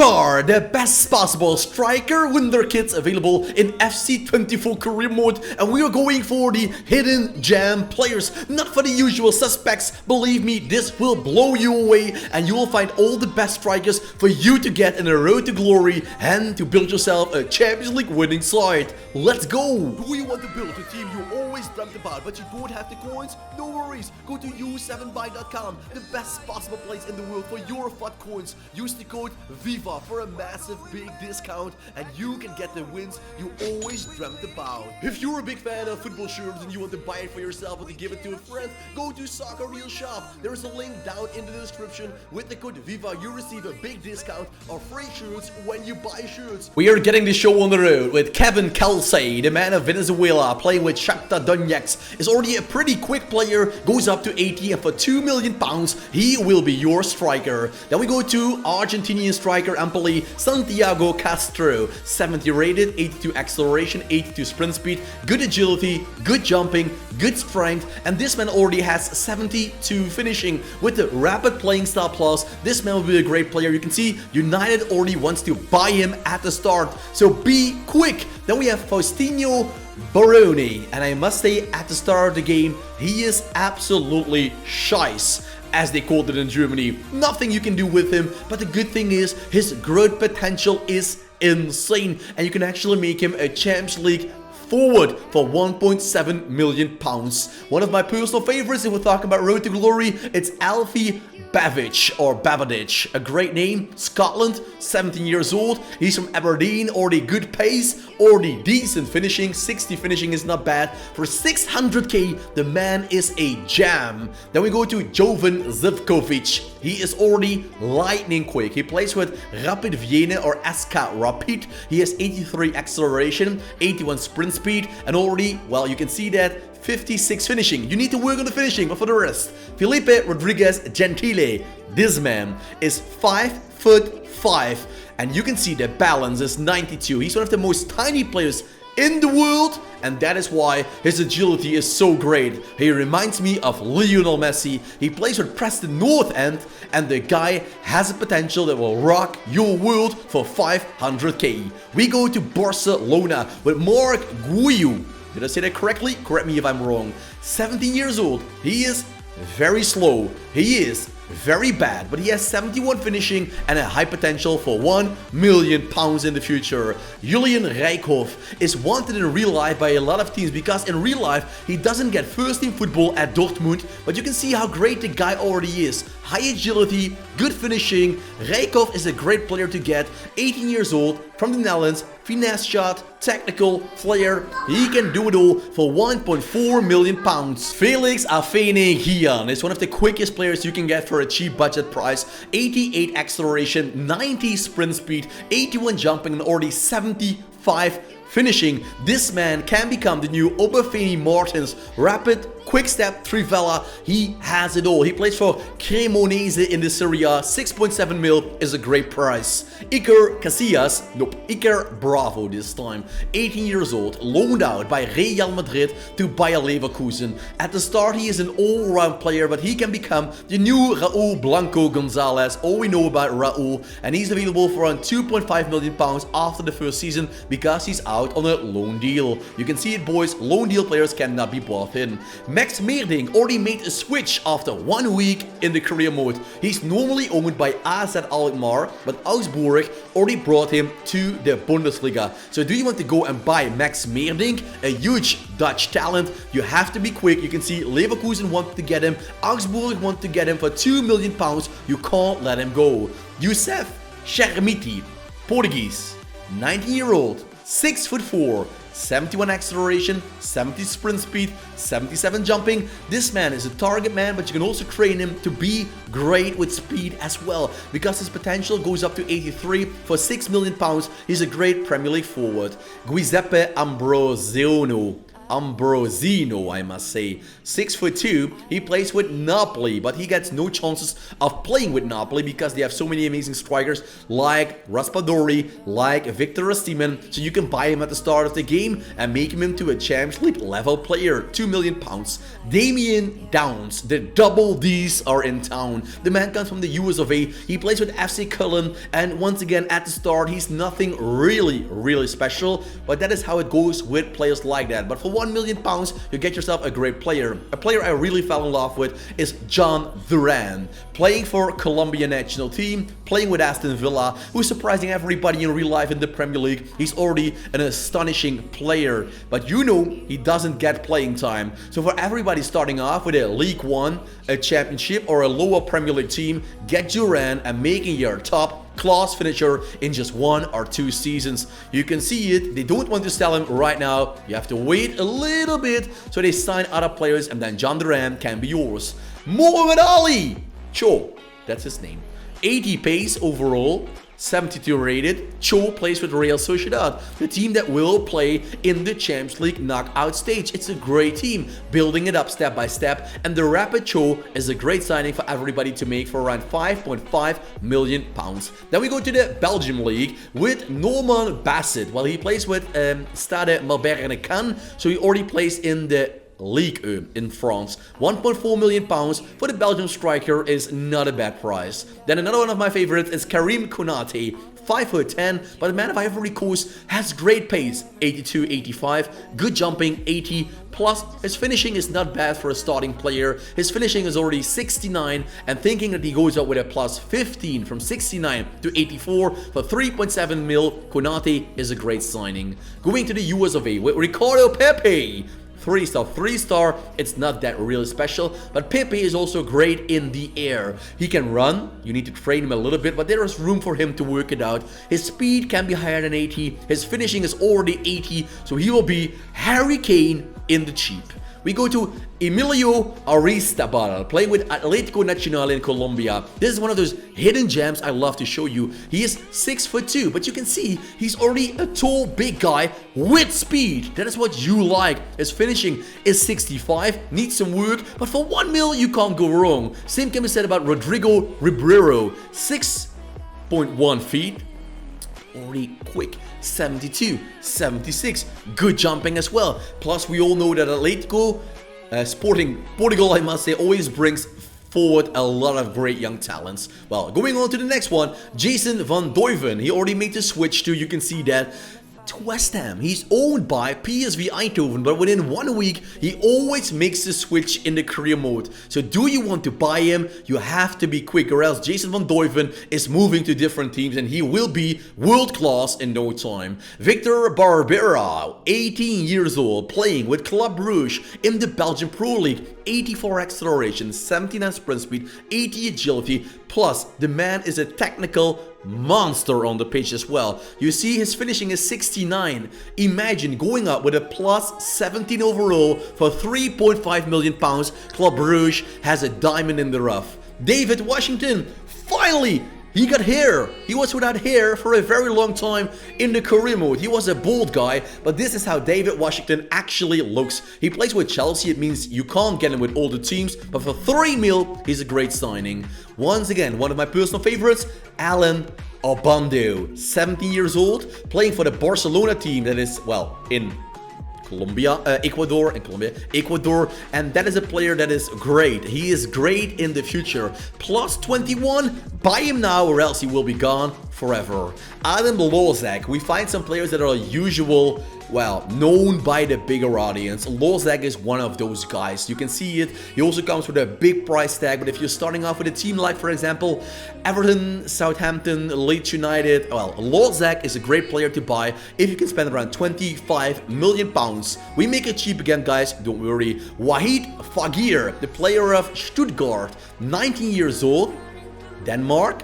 You are the best possible striker Wonderkids available in FC 24 career mode, and we are going for the hidden gem players, not for the usual suspects. Believe me, this will blow you away, and you will find all the best strikers for you to get in a road to glory and to build yourself a Champions League winning side. Let's go! Do you want to build a team you always dreamt about but you don't have the coins? No worries, go to u7buy.com, the best possible place in the world for your FUT coins. Use the code FIFA for a massive big discount, and you can get the wins you always dreamt about. If you're a big fan of football shirts and you want to buy it for yourself or to give it to a friend, go to Soccer Real Shop. There is a link down in the description. With the code FIFA, you receive a big discount or free shirts when you buy shirts. We are getting the show on the road with Kevin Kelsey, the man of Venezuela, playing with Shakhtar Donetsk. Is already a pretty quick player, goes up to 80, and for £2 million, he will be your striker. Then we go to Argentinian striker Empoli, Santiago Castro, 70 rated, 82 acceleration, 82 sprint speed, good agility, good jumping, good strength, and this man already has 72 finishing. With the rapid playing style plus, this man will be a great player. You can see United already wants to buy him at the start, so be quick. Then we have Faustino Baroni, and I must say, at the start of the game, he is absolutely shice, as they called it in Germany. Nothing you can do with him, but the good thing is his growth potential is insane, and you can actually make him a Champions League forward for £1.7 million. One of my personal favorites, if we're talking about Road to Glory, it's Alfie Babbage or Babadic, a great name, Scotland, 17 years old. He's from Aberdeen, already good pace, already decent finishing. 60 finishing is not bad. For 600k, the man is a jam. Then we go to Jovan Zivkovic. He is already lightning quick. He plays with Rapid Vienna or SK Rapid. He has 83 acceleration, 81 sprint speed, and already, well, you can see that 56 finishing. You need to work on the finishing, but for the rest, Felipe Rodriguez Gentile. This man is 5'5", and you can see the balance is 92. He's one of the most tiny players in the world, and that is why his agility is so great. He reminds me of Lionel Messi. He plays with Preston North End, and the guy has a potential that will rock your world for 500k. We go to Barcelona with Marc Guiu. Did I say that correctly? Correct me if I'm wrong. 17 years old. He is very slow. He is very bad, but he has 71 finishing and a high potential for £1 million in the future. Julian Rijkhoff is wanted in real life by a lot of teams because in real life he doesn't get first team football at Dortmund, but you can see how great the guy already is. High agility, good finishing. Rijkhoff is a great player to get. 18 years old, from the Netherlands, finesse shot, technical, flair, he can do it all for £1.4 million. Felix Afene-Gian is one of the quickest players you can get for a cheap budget price. 88 acceleration, 90 sprint speed, 81 jumping, and already 75 finishing. This man can become the new Obafemi Martins. Rapid, quick step, Trivella. He has it all. He plays for Cremonese in the Serie A. 6.7 mil is a great price. Iker Casillas, nope, Iker Bravo this time. 18 years old, loaned out by Real Madrid to Bayer Leverkusen. At the start, he is an all-round player, but he can become the new Raul Blanco Gonzalez. All we know about Raul, and he's available for around £2.5 million after the first season because he's out on a loan deal. You can see it, boys, loan deal players cannot be bought in. Max Meerding already made a switch after 1 week in the career mode. He's normally owned by AZ Alkmaar, but Augsburg already brought him to the Bundesliga. So do you want to go and buy Max Meerding, a huge Dutch talent? You have to be quick. You can see Leverkusen want to get him, Augsburg want to get him for £2 million. You can't let him go. Youssef Chermiti, Portuguese, 19-year-old, 6'4", 71 acceleration, 70 sprint speed, 77 jumping. This man is a target man, but you can also train him to be great with speed as well, because his potential goes up to 83 for £6 million. He's a great Premier League forward. Giuseppe Ambrosiano, Ambrosino, I must say. 6'2", he plays with Napoli, but he gets no chances of playing with Napoli because they have so many amazing strikers like Raspadori, like Victor Osimhen, so you can buy him at the start of the game and make him into a Champions League level player. £2 million. Damien Downs, the double D's are in town. The man comes from the US of A. He plays with FC Cullen, and once again at the start he's nothing really special, but that is how it goes with players like that. But for £1 million you get yourself a great player. A player I really fell in love with is John Duran, playing for Colombia national team, playing with Aston Villa, who's surprising everybody in real life in the Premier League. He's already an astonishing player, but you know he doesn't get playing time. So for everybody starting off with a League One, a Championship, or a lower Premier League team, get Duran and making your top class finisher in just 1 or 2 seasons. You can see it. They don't want to sell him right now. You have to wait a little bit, so they sign other players, and then John Duran can be yours. Mohamed Ali, Cho, that's his name. 80 pace overall, 72 rated. Cho plays with Real Sociedad, the team that will play in the Champions League knockout stage. It's a great team, building it up step by step, and the rapid Cho is a great signing for everybody to make for around £5.5 million. Then we go to the Belgium League with Norman Bassett. Well, he plays with Stade Malbergen, so he already plays in the League in France. £1.4 million for the Belgian striker is not a bad price. Then another one of my favorites is Karim Konate. 5'10", but the man of Ivory Coast has great pace, 82, 85, good jumping, 80, plus his finishing is not bad for a starting player. His finishing is already 69, and thinking that he goes up with a plus 15 from 69 to 84 for 3.7 mil, Konate is a great signing. Going to the US of A with Ricardo Pepe. 3-star, it's not that really special, but Pepe is also great in the air. He can run, you need to train him a little bit, but there is room for him to work it out. His speed can be higher than 80, his finishing is already 80, so he will be Harry Kane in the cheap. We go to Emilio Aristabal, playing with Atlético Nacional in Colombia. This is one of those hidden gems I love to show you. He is 6'2", but you can see he's already a tall, big guy with speed. That is what you like. His finishing is 65, needs some work, but for 1 mil you can't go wrong. Same can be said about Rodrigo Ribeiro, 6.1 feet. Already quick, 72, 76, good jumping as well. Plus we all know that Atletico Sporting Portugal, I must say, always brings forward a lot of great young talents. Well, going on to the next one, Jason van Duijven. He already made the switch to, you can see that, to West Ham. He's owned by PSV Eindhoven, but within 1 week he always makes the switch in the career mode. So do you want to buy him? You have to be quick, or else Jason van Duijven is moving to different teams and he will be world class in no time. Victor Barbera, 18 years old, playing with Club Brugge in the Belgian Pro League. 84 acceleration, 79 sprint speed, 80 agility, plus the man is a technical monster on the pitch as well. You see his finishing is 69. Imagine going up with a plus 17 overall for £3.5 million. Club Brugge has a diamond in the rough. David Washington, finally! He got hair. He was without hair for a very long time in the career mode. He was a bald guy, but this is how David Washington actually looks. He plays with Chelsea. It means you can't get him with all the teams, but for 3 mil, he's a great signing. Once again, one of my personal favorites, Alan Obando, 17 years old, playing for the Barcelona team that is, well, in Ecuador, and that is a player that is great. He is great in the future. Plus 21, buy him now or else he will be gone forever. Adam Lozak, we find some players that are usual, well, known by the bigger audience. Lozak is one of those guys. You can see it. He also comes with a big price tag, but if you're starting off with a team like, for example, Everton, Southampton, Leeds United, well, Lozak is a great player to buy if you can spend around £25 million. We make it cheap again, guys, don't worry. Wahid Fagir, the player of Stuttgart, 19 years old, Denmark,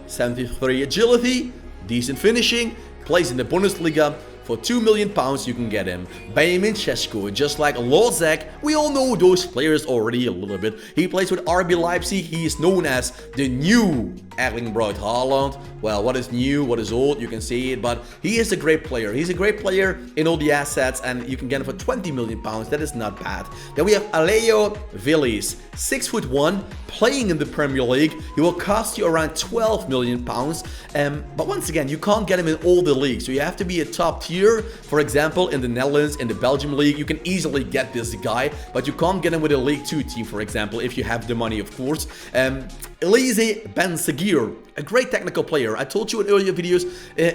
73 agility, decent finishing, plays in the Bundesliga. For £2 million you can get him. Benjamin Šeško, just like Lozak, we all know those players already a little bit. He plays with RB Leipzig. He is known as the new Erling Braut Haaland. Well, what is new, what is old, you can see it, but he is a great player. He's a great player in all the assets, and you can get him for 20 million pounds. That is not bad. Then we have Aleo Villiers, 6'1", playing in the Premier League. He will cost you around 12 million pounds. But once again, you can't get him in all the leagues, so you have to be a top tier. For example, in the Netherlands, in the Belgium League, you can easily get this guy, but you can't get him with a League 2 team, for example, if you have the money, of course. Elise Ben-Seguir, a great technical player. I told you in earlier videos,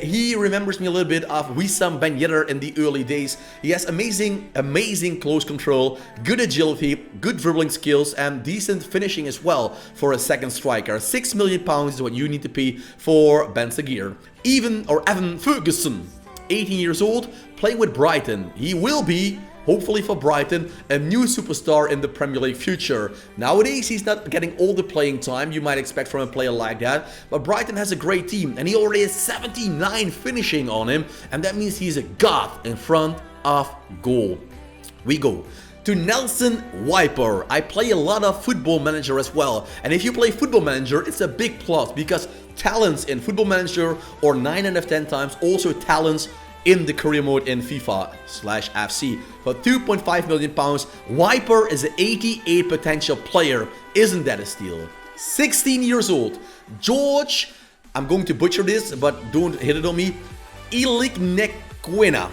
he remembers me a little bit of Wissam Ben Yedder in the early days. He has amazing close control, good agility, good dribbling skills, and decent finishing as well for a second striker. 6 million pounds is what you need to pay for Ben-Seguir. Evan Ferguson, 18 years old, playing with Brighton. He will be, hopefully for Brighton, a new superstar in the Premier League future. Nowadays, he's not getting all the playing time you might expect from a player like that, but Brighton has a great team, and he already has 79 finishing on him, and that means he's a god in front of goal. We go to Nelson Wiper. I play a lot of Football Manager as well, and if you play Football Manager, it's a big plus, because talents in Football Manager are 9 out of 10 times also talents in the career mode in FIFA/FC. For 2.5 million pounds, Wiper is an 88 potential player. Isn't that a steal? 16 years old, George, I'm going to butcher this, but don't hit it on me, Iliknequina.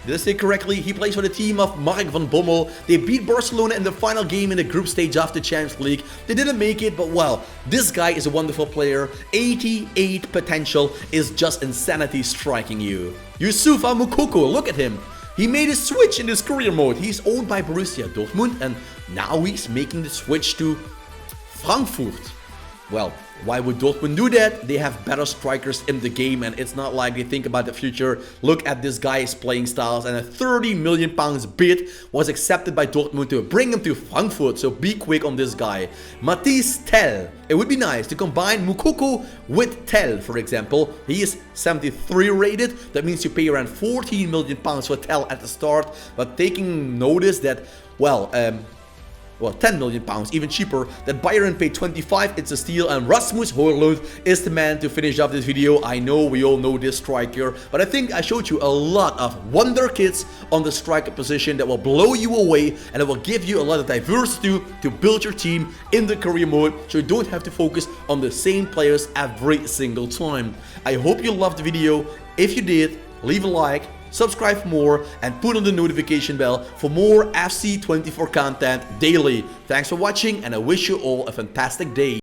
Did I say correctly? He plays for the team of Mark van Bommel. They beat Barcelona in the final game in the group stage of the Champions League. They didn't make it, but well, this guy is a wonderful player. 88 potential is just insanity striking you. Youssoufa Moukoko, look at him. He made a switch in his career mode. He's owned by Borussia Dortmund, and now he's making the switch to Frankfurt. Well, why would Dortmund do that? They have better strikers in the game, and it's not like they think about the future. Look at this guy's playing styles, and a 30 million pounds bid was accepted by Dortmund to bring him to Frankfurt, so be quick on this guy. Matthijs Tel. It would be nice to combine Moukoko with Tel, for example. He is 73 rated. That means you pay around 14 million pounds for Tel at the start, but taking notice that, well, 10 million pounds, even cheaper, that Bayern paid 25, it's a steal, and Rasmus Højlund is the man to finish off this video. I know we all know this striker, but I think I showed you a lot of Wonderkids on the striker position that will blow you away, and it will give you a lot of diversity to build your team in the career mode, so you don't have to focus on the same players every single time. I hope you loved the video. If you did, leave a like, subscribe for more, and put on the notification bell for more FC24 content daily. Thanks for watching, and I wish you all a fantastic day.